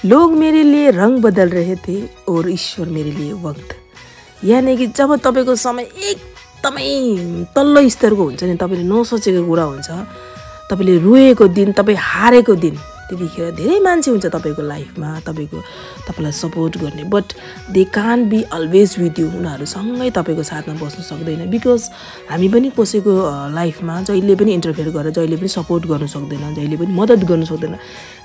लोग मेरे लिए रंग बदल रहे थे और ईश्वर मेरे लिए वक्त। यानी कि जब तपाईको समय एकदमै तल्लो स्तरको हुन्छ नि, तपाईले नसोचेको कुरा हुन्छ, तपाईले रोएको दिन, तपाई हारेको दिन, त्यतिखेर धेरै मान्छे हुन्छ तपाईको लाइफमा, तपाईलाई सपोर्ट गर्ने, but they can be always with you. उनीहरू सँगै तपाईको साथमा बस्न सक्दैन, बिकज हामी पनि कसैको लाइफमा जहिले पनि इन्टरफेयर गरेर जहिले पनि सपोर्ट गर्न सक्दैन, जहिले पनि मद्दत गर्न सक्दैन।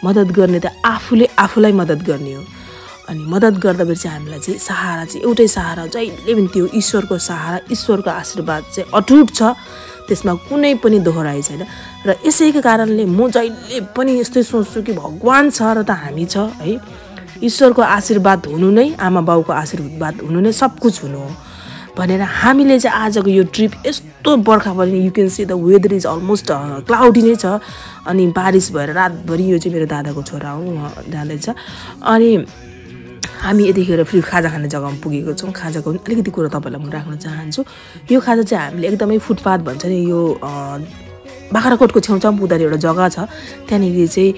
मद्दत गर्ने त आफूले आफूलाई मद्दत गर्ने हो। अनि मद्दत गर्दाखेरि चाहिँ हामीलाई चाहिँ सहारा चाहिँ एउटै सहारा हो, जहिले पनि त्यो ईश्वरको सहारा, ईश्वरको आशीर्वाद चाहिँ अटुट छ, त्यसमा कुनै पनि दोहोराइ छैन। र यसैको कारणले म जहिले पनि यस्तै सोच्छु कि भगवान छ र त हामी छ है। ईश्वरको आशीर्वाद हुनु नै, आमा बाउको आशीर्वाद हुनु नै सब कुछ हुनु हो भनेर हामीले चाहिँ आजको यो ट्रिप यस्तो बर्खा पनि, you can see the weather is almost cloudy नै छ, अनि बारिस भएर रातभरि, यो चाहिँ मेरो दादाको छोरा हो, जाँदैछ। अनि हामी यतिखेर फेरि खाजा खाने जग्गामा पुगेको छौँ। खाजाको अलिकति कुरा तपाईँलाई म राख्न चाहन्छु। यो खाजा चाहिँ हामीले एकदमै फुटपाथ भन्छ नि, यो बाख्राकोटको छेउछाउ पुग्दा एउटा जग्गा छ, त्यहाँनिर चाहिँ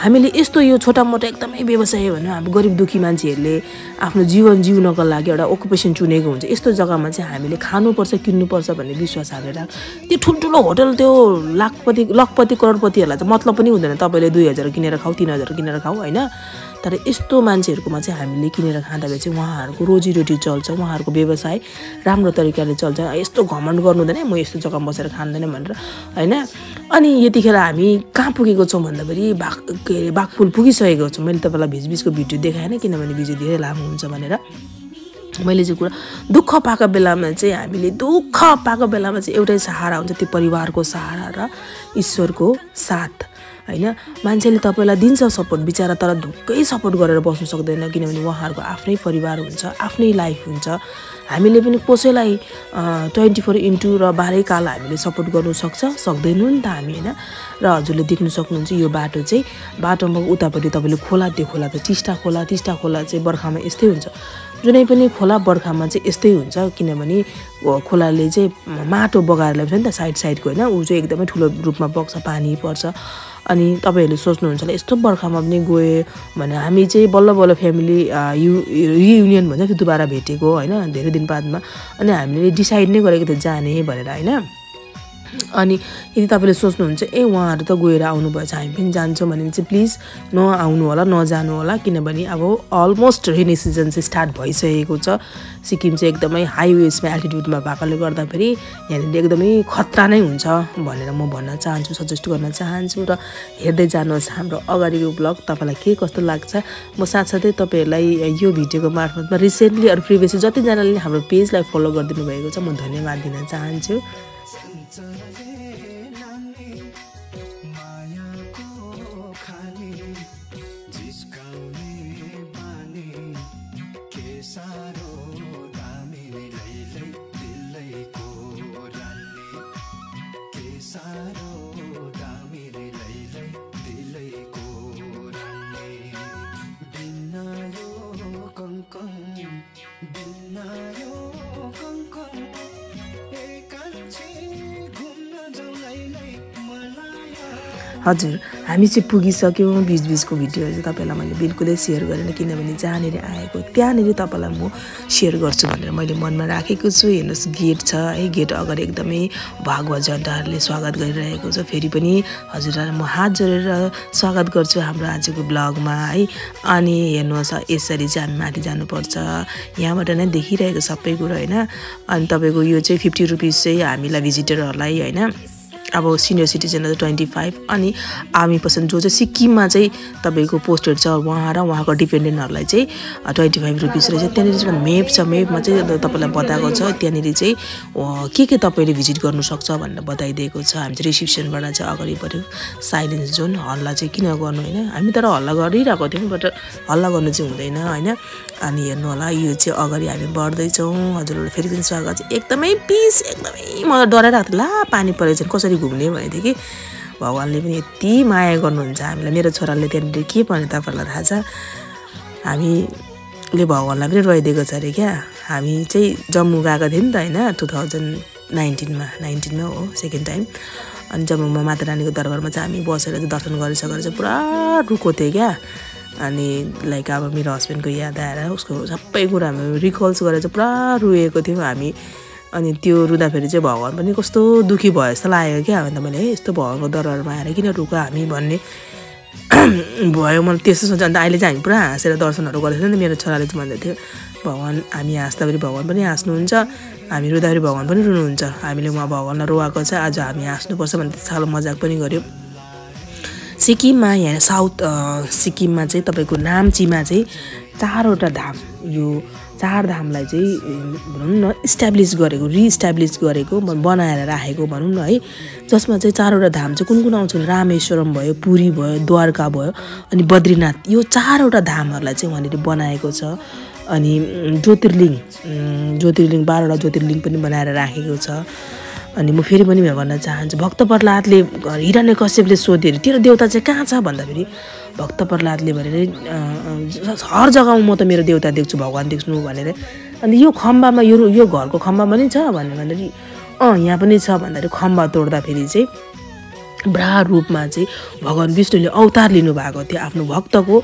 हामीले यस्तो यो छोटा मोटा एकदमै व्यवसाय भन्नु, अब गरिब दुखी मान्छेहरूले आफ्नो जीवन जिउनको लागि एउटा ओकुपेसन चुनेको हुन्छ। यस्तो जग्गामा चाहिँ हामीले खानुपर्छ, किन्नुपर्छ भन्ने विश्वास हालेर, त्यो ठुल्ठुलो होटल, त्यो लखपति करोडपतिहरूलाई चाहिँ मतलब पनि हुँदैन, तपाईँले 2000 किनेर खाऊ, 3000 किनेर खाऊ होइन। तर यस्तो मान्छेहरूकोमा चाहिँ हामीले किनेर खाँदाखेरि चाहिँ उहाँहरूको रोजीरोटी चल्छ, उहाँहरूको व्यवसाय राम्रो तरिकाले चल्छ। यस्तो घमण्ड गर्नु हुँदैन म यस्तो जग्गामा बसेर खाँदैन भनेर होइन। अनि यतिखेर हामी कहाँ पुगेको छौँ भन्दाखेरि बाघपुल पुगिसकेको छौँ। मैले तपाईँलाई भिजभिजको भिडियो देखाएन, किनभने भिडियो धेरै लामो हुन्छ भनेर। मैले चाहिँ कुरा दुःख पाएको बेलामा चाहिँ, हामीले दुःख पाएको बेलामा चाहिँ एउटै सहारा हुन्छ, त्यो परिवारको सहारा र ईश्वरको साथ होइन। मान्छेले तपाईँलाई दिन्छ सपोर्ट बिचरा, तर ढुक्कै सपोर्ट गरेर बस्नु सक्दैन, किनभने उहाँहरूको आफ्नै परिवार हुन्छ, आफ्नै लाइफ हुन्छ। हामीले पनि कसैलाई 24x र 12 काल हामीले सपोर्ट गर्नु सक्दैनौँ नि त हामी होइन। र हजुरले देख्नु सक्नुहुन्छ यो बाटो चाहिँ, बाटोमा उतापट्टि तपाईँले खोला, त्यो खोला त टिस्टा खोला चाहिँ बर्खामा यस्तै हुन्छ। जुनै पनि खोला बर्खामा चाहिँ यस्तै हुन्छ, किनभने खोलाले चाहिँ माटो बगाएर ल्याउँछ नि त साइडको होइन, ऊ चाहिँ एकदमै ठुलो रूपमा बग्छ, पानी पर्छ। अनि तपाईँहरूले सोच्नुहुन्छ होला यस्तो बर्खामा पनि गयो भने हामी चाहिँ बल्ल फ्यामिली रियुनियन भन्छ त्यो दुबारा भेटेको होइन, धेरै दिन बादमा। अनि हामीले डिसाइड नै गरेको थियो जाने भनेर होइन। अनि यदि तपाईँले सोच्नुहुन्छ उहाँहरू त गएर आउनुभएछ, हामी पनि जान्छौँ भने चाहिँ प्लिज नआउनु होला, नजानु होला, किनभने अब अलमोस्ट रेनी सिजन चाहिँ स्टार्ट भइसकेको छ। सिक्किम चाहिँ एकदमै हाई वेस्टमा एल्टिट्युडमा भएकोले गर्दाखेरि यहाँनिर एकदमै खतरा नै हुन्छ भनेर म भन्न चाहन्छु, सजेस्ट गर्न चाहन्छु। र हेर्दै जानुहोस् हाम्रो अगाडिको ब्लग, तपाईँलाई के कस्तो लाग्छ। म साथसाथै तपाईँहरूलाई यो भिडियोको मार्फतमा रिसेन्टली अरू प्रिभियसली जतिजनाले हाम्रो पेजलाई फलो गरिदिनु भएको छ, म धन्यवाद दिन चाहन्छु। हजुर हामी चाहिँ पुगिसक्यौँ। भिजभिजको भिडियोहरू चाहिँ तपाईँलाई मैले बिल्कुलै सेयर गरेन, किनभने जहाँनिर आएको त्यहाँनिर तपाईँलाई म सेयर गर्छु भनेर मैले मनमा राखेको छु। हेर्नुहोस् गेट छ है, गेट अगाडि एकदमै भगवा झन्डाहरूले स्वागत गरिरहेको छ। फेरि पनि हजुरलाई म हात जोडेर स्वागत गर्छु हाम्रो आजको ब्लगमा है। अनि हेर्नुहोस् यसरी चाहिँ हामी माथि जानुपर्छ, यहाँबाट नै देखिरहेको सबै कुरो होइन। अनि तपाईँको यो चाहिँ 50 रुपिस चाहिँ हामीलाई भिजिटरहरूलाई होइन, अब सिनियर सिटिजन 25, अनि आर्मी पर्सन जो चाहिँ सिक्किममा चाहिँ तपाईँको पोस्टेड छ उहाँ र उहाँको डिपेन्डेन्टहरूलाई चाहिँ 25 रुपिस रहेछ। त्यहाँनिर चाहिँ मेप छ, मेपमा चाहिँ तपाईँलाई बताएको छ त्यहाँनिर चाहिँ के तपाईँले भिजिट गर्नुसक्छ भनेर बताइदिएको छ। हामी चाहिँ रिसिप्सनबाट चाहिँ अगाडि बढ्यौँ, साइलेन्स जोन, हल्ला चाहिँ किन गर्नु होइन, हामी तर हल्ला गरिरहेको थियौँ, बट हल्ला गर्नु चाहिँ हुँदैन होइन। अनि हेर्नु होला यो चाहिँ अगाडि हामी बढ्दैछौँ। हजुरहरू फेरि पनि स्वागत छ। एकदमै पिस, एकदमै मलाई डराइरहेको थियो, ला पानी परेको छ कसरी घुम्ने भनेको थिएँ कि। भगवान्ले पनि यति माया गर्नुहुन्छ हामीलाई। मेरो छोराले त्यहाँनिर के भने तपाईँहरूलाई थाहा छ, हामीले भगवान्लाई पनि रोइदिएको छ अरे क्या। हामी चाहिँ जम्मू गएको थियौँ नि त होइन, 2019मा हो सेकेन्ड टाइम। अनि जम्मूमा माता रानीको दरबारमा चाहिँ हामी बसेर चाहिँ दर्शन गरिसकेर चाहिँ पुरा रुको थियो क्या। अनि लाइक अब मेरो हस्बेन्डको याद आएर उसको सबै कुरा हामी रिकल्स गरेर चाहिँ पुरा रोएको थियौँ हामी। अनि त्यो रुँदाखेरि चाहिँ भगवान पनि कस्तो दुःखी भयो जस्तो लाग्यो क्या। अन्त मैले यस्तो भगवानको दरबारमा आएर किन रुको हामी भन्ने भयो मलाई त्यस्तो सोच। अन्त अहिले चाहिँ हामी पुरा हाँसेर दर्शनहरू गरेको थियो नि। मेरो छोराले चाहिँ भन्दै थियो भगवान हामी हाँस्दाखेरि भगवान पनि हाँस्नुहुन्छ, हामी रुँदाखेरि भगवान पनि रुनुहुन्छ, हामीले उहाँ भगवानलाई रुवाएको छ आज हामी हाँस्नुपर्छ भन्ने साह्रो मजाक पनि गऱ्यो। सिक्किममा यहाँ साउथ सिक्किममा चाहिँ तपाईँको नाम्चीमा चाहिँ 4वटा धाम, यो 4 धामलाई चाहिँ भनौँ न इस्टाब्लिस गरेको रिइस्टाब्लिस गरेको बनाएर राखेको भनौँ न है। जसमा चाहिँ 4वटा धाम चाहिँ कुन कुन आउँछ भने रामेश्वरम भयो, पुरी भयो, द्वारका भयो अनि बद्रीनाथ। यो 4वटा धामहरूलाई चाहिँ उहाँले बनाएको छ। अनि ज्योतिर्लिङ 12वटा ज्योतिर्लिङ पनि बनाएर राखेको छ। अनि म फेरि पनि भन्न चाहन्छु भक्त प्रह्लादले हिरण्यकश्यपले सोध्यो अरे तेरो देउता चाहिँ कहाँ छ भन्दाखेरि भक्त प्रह्लादले भनेर हर जग्गामा म त मेरो देउता देख्छु भगवान देख्छु भनेर। अनि यो खम्बामा यो घरको खम्बामा पनि छ भन्दाखेरि यहाँ पनि छ भन्दाखेरि खम्बा तोड्दाखेरि चाहिँ ब्रा रूपमा चाहिँ भगवान विष्णुले अवतार लिनुभएको थियो आफ्नो भक्तको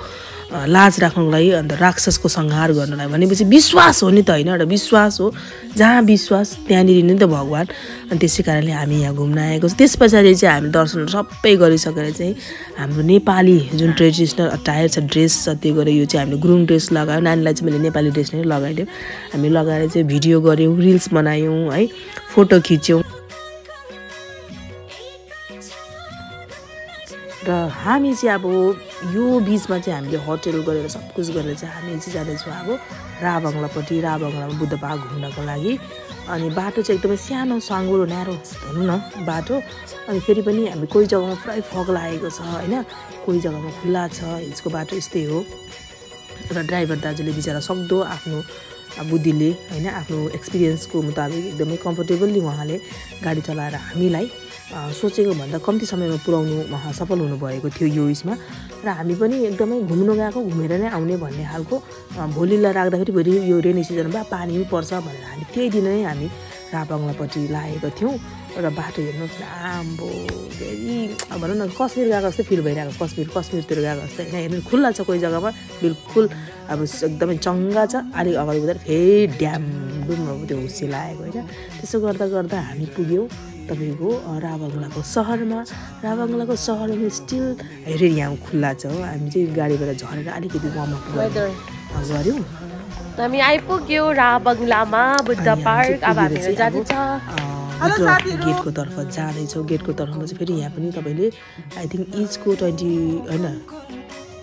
लाज राख्नुको लागि अन्त राक्षसको संहार गर्नलाई। भनेपछि विश्वास हो नि त होइन, एउटा विश्वास हो, जहाँ विश्वास त्यहाँनिर नि त भगवान। अनि त्यसै कारणले हामी यहाँ घुम्न आएको छ। त्यस पछाडि चाहिँ हामी दर्शनहरू सबै गरिसकेर चाहिँ हाम्रो नेपाली जुन ट्रेडिसनल अटायर छ ड्रेस छ त्यो गरेर यो चाहिँ हामीले गुरुङ ड्रेस लगायौँ। नानीलाई चाहिँ मैले नेपाली ड्रेस नै लगाइदिउँ। हामी लगाएर चाहिँ भिडियो गऱ्यौँ, रिल्स बनायौँ है, फोटो खिच्यौँ। र हामी चाहिँ अब यो बिचमा चाहिँ हामीले होटल गरेर सब कुछ गरेर चाहिँ हामी चाहिँ जाँदैछौँ अब राबङ्गलापट्टि। राबङ्गलामा बुद्ध पार्क घुम्नको लागि। अनि बाटो चाहिँ एकदमै सानो साङ्गुरो न्यारो भनौँ न बाटो। अनि फेरि पनि हामी कोही जग्गामा पुरै फग लागेको छ होइन, कोही जग्गामा खुल्ला छ, हिल्सको बाटो यस्तै हो। र ड्राइभर दाजुले बिचरा सक्दो आफ्नो बुद्धिले होइन आफ्नो एक्सपिरियन्सको मुताबिक एकदमै कम्फर्टेबल्ली उहाँले गाडी चलाएर हामीलाई सोचेको भन्दा कम्ती समयमा पुर्याउनु सफल हुनुभएको थियो यो उयसमा। र हामी पनि एकदमै घुम्नु गएको घुमेर नै आउने भन्ने खालको भोलिलाई राख्दाखेरि भोलि यो रेनी सिजनमा पानी पनि पर्छ भनेर हामी त्यही दिन नै हामी राबङ्गलापट्टि लागेको थियौँ। र बाटो हेर्नुहोस् न आम्बो भेरी भनौँ न कश्मीर गएको जस्तै फिल भइरहेको, कश्मीरतिर गएको जस्तै होइन। हेर्नु खुल्ला छ कोही जग्गामा बिल्कुल अब एकदमै चङ्गा छ। अलिक अगाडि बढ्दा फेरि ड्याम डुम त्यो हुस्सी लागेको होइन। त्यसो गर्दा गर्दा हामी पुग्यौँ तपाईँको राबङ्गलाको सहरमा। राबङ्गलाको सहरमा स्टिल हेरेर यहाँ खुल्ला छ हो। हामी चाहिँ गाडीबाट झरेर अलिकति वार्मअप गऱ्यौँ। हामी आइपुग्यौँ राबङ्गलामा बुद्ध पार्क। अब हामी जाँदैछ गेटको तर्फ जाँदैछौँ। गेटको तर्फमा चाहिँ फेरि यहाँ पनि तपाईँले आई थिङ्क इचको 20 होइन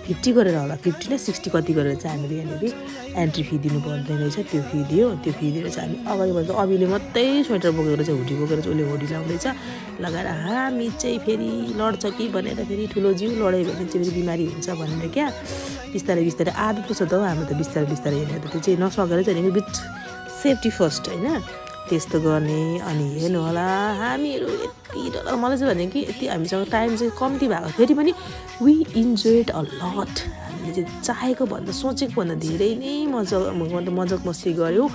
50 गरेर होला, 50 न 60 कति गरेर चाहिँ हामीले यहाँनिर एन्ट्री फी दिनु पर्ने रहेछ। त्यो फी दियो। त्यो फी दिएर चाहिँ हामी अगाडि बढ्दा अभिले मात्रै स्वेटर बोकेर चाहिँ हुडी बोकेर चाहिँ उसले हुडी लाउँदैछ लगाएर। हामी चाहिँ फेरि लड्छ कि भनेर फेरि ठुलो जिउ लड्यो भने चाहिँ फेरि बिमारी हुन्छ भनेर क्या बिस्तारै बिस्तारै आदत पो छ त हो। हाम्रो त बिस्तारै बिस्तारै हेर्ने त त्यो चाहिँ नसकेर चाहिँ विथ सेफ्टी फर्स्ट होइन त्यस्तो गर्ने। अनि हेर्नु होला हामीहरू यति डर मलाई चाहिँ भने कि यति हामीसँग टाइम चाहिँ कम्ती भएको फेरि पनि वी इन्जोयड अ लट। हामीले चाहिँ चाहेको भन्दा सोचेको भन्दा धेरै नै मजाक मस्ती गऱ्यौँ,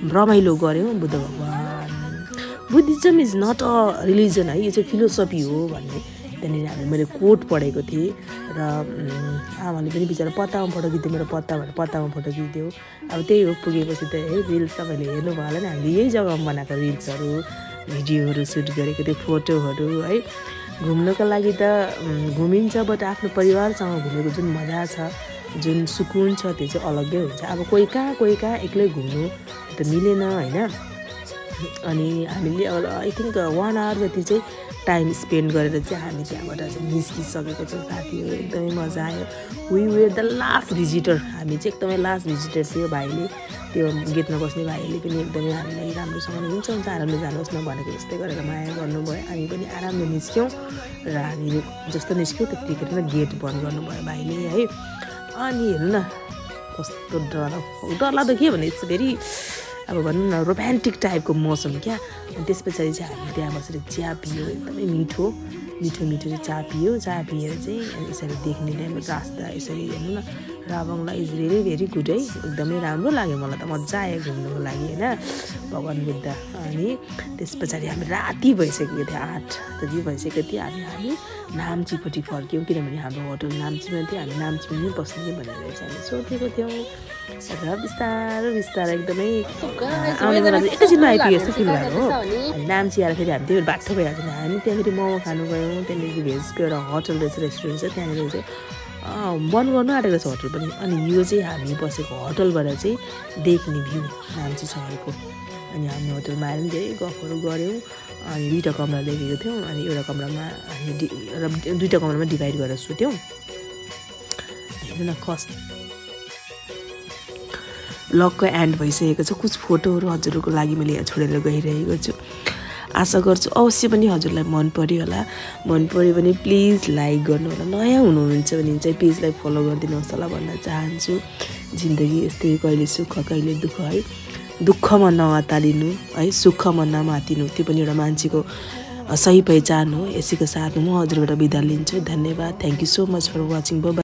रमाइलो गऱ्यौँ। बुद्ध भगवान Buddhism is not a religion है, यो चाहिँ फिलोसफी हो भन्ने त्यहाँनिर हामीले मैले कोट पढेको थिएँ। र आमाले पनि बिचरा पत्तामा फोटो खिच्थ्यो, मेरो पत्ता भनेर पत्तामा फोटो खिच्थ्यो। अब त्यही हो पुगेपछि त है रिल्स तपाईँले हेर्नुभयो होला नि हामीले यही जग्गामा बनाएको रिल्सहरू भिडियोहरू सुट गरेको त्यो फोटोहरू है। घुम्नको लागि त घुमिन्छ बट आफ्नो परिवारसँग घुमेको जुन मजा छ जुन सुकुन छ त्यो चाहिँ अलग्गै हुन्छ। अब कोही कहाँ एक्लै घुम्नु त मिलेन होइन। अनि हामीले आई थिङ्क 1 आवर जति चाहिँ टाइम स्पेन्ड गरेर चाहिँ हामी त्यहाँबाट चाहिँ निस्किसकेको छ साथीहरू। एकदमै मजा आयो। We were the last visitor. हामी चाहिँ एकदमै लास्ट भिजिटर थियो। भाइले त्यो गेटमा बस्ने भाइले पनि एकदमै हामीलाई राम्रोसँग हुन्छ आरामले जानुहोस् न भनेको जस्तै गरेर माया गर्नुभयो। हामी पनि आरामले निस्क्यौँ र हामीले जस्तो निस्क्यौँ त्यतिखेर गेट बन्द गर्नुभयो भाइले है। अनि हेर्नु न कस्तो डरलाग्दो के भने इट्स भेरी अब भनौँ न रोमान्टिक टाइपको मौसम क्या। अनि त्यस पछाडि चाहिँ हामी त्यहाँ बसेर चिया पियो, एकदमै मिठो चाहिँ चिया पियो। चिया पिएर चाहिँ यसरी देख्ने रास्ता यसरी हेर्नु न राबङला इज रियली भेरी गुड है, एकदमै राम्रो लाग्यो मलाई त, मजा आयो घुम्नुको लागि होइन भगवान् बुद्ध। अनि त्यस पछाडि हामी राति भइसकेको थियो 8 जति भइसकेको थियो। हामी नाम्चीपट्टि फर्क्यौँ किनभने हाम्रो होटल नाम्चीमा थियो, हामी नाम्चीमा नै बस्ने कि भनेर चाहिँ हामी सोचेको थियौँ। र बिस्तारो बिस्तारो एकदमै आउने बेला एकैछिनमा आइपुगे जस्तो फिल भएको हो। नाम्ची आएर फेरि हामी त्यही बाटो भइहाल्छ नि, हामी त्यहाँ फेरि मोमो खानु गयौँ। त्यहाँदेखि भेजको एउटा होटल रहेछ, रेस्टुरेन्ट छ, त्यहाँनिर चाहिँ बन्द गर्नु आँटेको छ होटल पनि। अनि यो चाहिँ हामी बसेको होटलबाट चाहिँ देख्ने भ्यू नाम्ची सहरको। अनि हामी होटलमा आएर पनि धेरै गफहरू गऱ्यौँ। अनि 2टा कमरा देखेको थियौँ। अनि एउटा कमरामा हामी 2टा कमरामा डिभाइड गरेर सुत्यौँ। हेर्नु न कस्तो ब्लगको एन्ड भइसकेको छ। कुछ फोटोहरू हजुरहरूको लागि मैले यहाँ छोडेर गइरहेको छु। आशा गर्छु अवश्य पनि हजुरलाई मन पर्यो होला। मन पर्यो भने प्लिज लाइक गर्नु होला। नयाँ हुनुहुन्छ भने चाहिँ पेजलाई फलो गरिदिनुहोस् होला भन्न चाहन्छु। जिन्दगी यस्तै कहिले सुख कहिले दुःख है, दुःखमा नअतालिनु है, सुखमा नमातिनु, त्यो पनि एउटा मान्छेको सही पहिचान हो। यसैको साथमा म हजुरबाट बिदा लिन्छु। धन्यवाद। Thank you so much for watching.